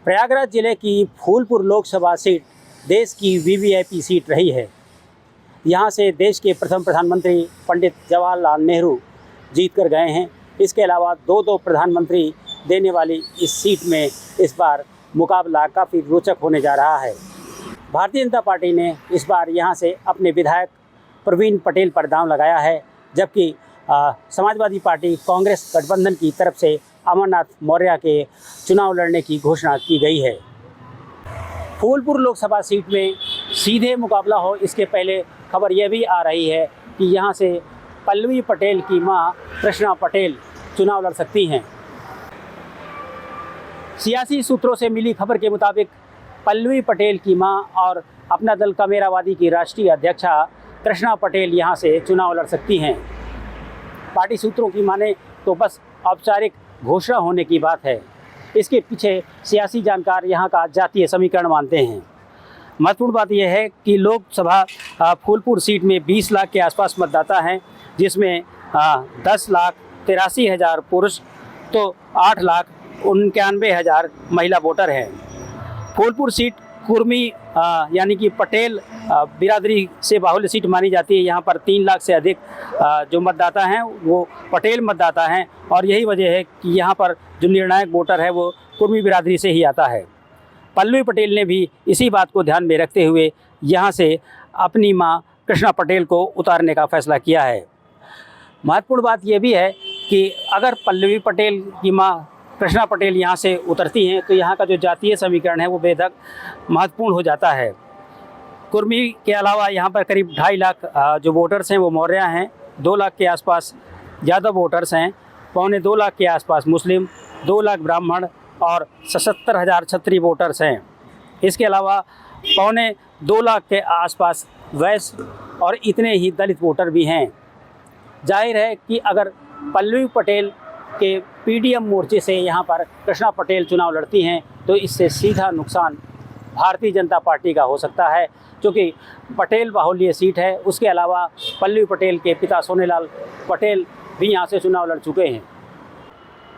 प्रयागराज जिले की फूलपुर लोकसभा सीट देश की वीवीआईपी सीट रही है। यहाँ से देश के प्रथम प्रधानमंत्री पंडित जवाहरलाल नेहरू जीत कर गए हैं। इसके अलावा दो प्रधानमंत्री देने वाली इस सीट में इस बार मुकाबला काफ़ी रोचक होने जा रहा है। भारतीय जनता पार्टी ने इस बार यहाँ से अपने विधायक प्रवीण पटेल पर दांव लगाया है, जबकि समाजवादी पार्टी कांग्रेस गठबंधन की तरफ से अमरनाथ मौर्य के चुनाव लड़ने की घोषणा की गई है। फूलपुर लोकसभा सीट में सीधे मुकाबला हो, इसके पहले खबर यह भी आ रही है कि यहाँ से पल्लवी पटेल की मां कृष्णा पटेल चुनाव लड़ सकती हैं। सियासी सूत्रों से मिली खबर के मुताबिक पल्लवी पटेल की मां और अपना दल कामेरावादी की राष्ट्रीय अध्यक्षा कृष्णा पटेल यहाँ से चुनाव लड़ सकती हैं। पार्टी सूत्रों की माने तो बस औपचारिक घोषणा होने की बात है। इसके पीछे सियासी जानकार यहाँ का जातीय समीकरण मानते हैं। महत्वपूर्ण बात यह है कि लोकसभा फूलपुर सीट में 20 लाख के आसपास मतदाता हैं, जिसमें 10,83,000 पुरुष तो 8,91,000 महिला वोटर हैं। फूलपुर सीट कुर्मी यानी कि पटेल बिरादरी से बाहुल्य सीट मानी जाती है। यहाँ पर 3 लाख से अधिक जो मतदाता हैं वो पटेल मतदाता हैं, और यही वजह है कि यहाँ पर जो निर्णायक वोटर है वो कुर्मी बिरादरी से ही आता है। पल्लवी पटेल ने भी इसी बात को ध्यान में रखते हुए यहाँ से अपनी मां कृष्णा पटेल को उतारने का फैसला किया है। महत्वपूर्ण बात यह भी है कि अगर पल्लवी पटेल की मां कृष्णा पटेल यहाँ से उतरती हैं तो यहाँ का जो जातीय समीकरण है वो बेहद महत्वपूर्ण हो जाता है। कुर्मी के अलावा यहाँ पर करीब 2.5 लाख जो वोटर्स हैं वो मौर्य हैं, 2 लाख के आसपास यादव वोटर्स हैं, 1.25 लाख के आसपास मुस्लिम, 2 लाख ब्राह्मण और 77,000 क्षत्रिय वोटर्स हैं। इसके अलावा 2.25 लाख के आसपास वैश्य और इतने ही दलित वोटर भी हैं। जाहिर है कि अगर पल्लवी पटेल के पीडीएम मोर्चे से यहाँ पर कृष्णा पटेल चुनाव लड़ती हैं तो इससे सीधा नुकसान भारतीय जनता पार्टी का हो सकता है, क्योंकि पटेल बाहुल्य सीट है। उसके अलावा पल्लवी पटेल के पिता सोनेलाल पटेल भी यहाँ से चुनाव लड़ चुके हैं।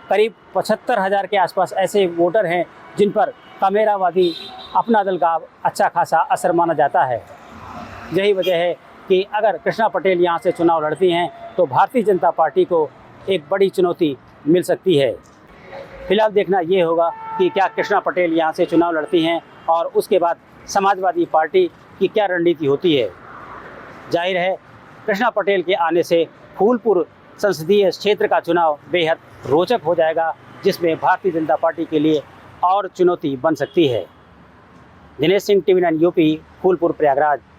करीब 75,000 के आसपास ऐसे वोटर हैं जिन पर कामेरावादी अपना दल का अच्छा खासा असर माना जाता है। यही वजह है कि अगर कृष्णा पटेल यहाँ से चुनाव लड़ती हैं तो भारतीय जनता पार्टी को एक बड़ी चुनौती मिल सकती है। फिलहाल देखना ये होगा कि क्या कृष्णा पटेल यहाँ से चुनाव लड़ती हैं और उसके बाद समाजवादी पार्टी की क्या रणनीति होती है। जाहिर है कृष्णा पटेल के आने से फूलपुर संसदीय क्षेत्र का चुनाव बेहद रोचक हो जाएगा, जिसमें भारतीय जनता पार्टी के लिए और चुनौती बन सकती है। Dinesh Singh, TV9 UP, Phulpur, Prayagraj.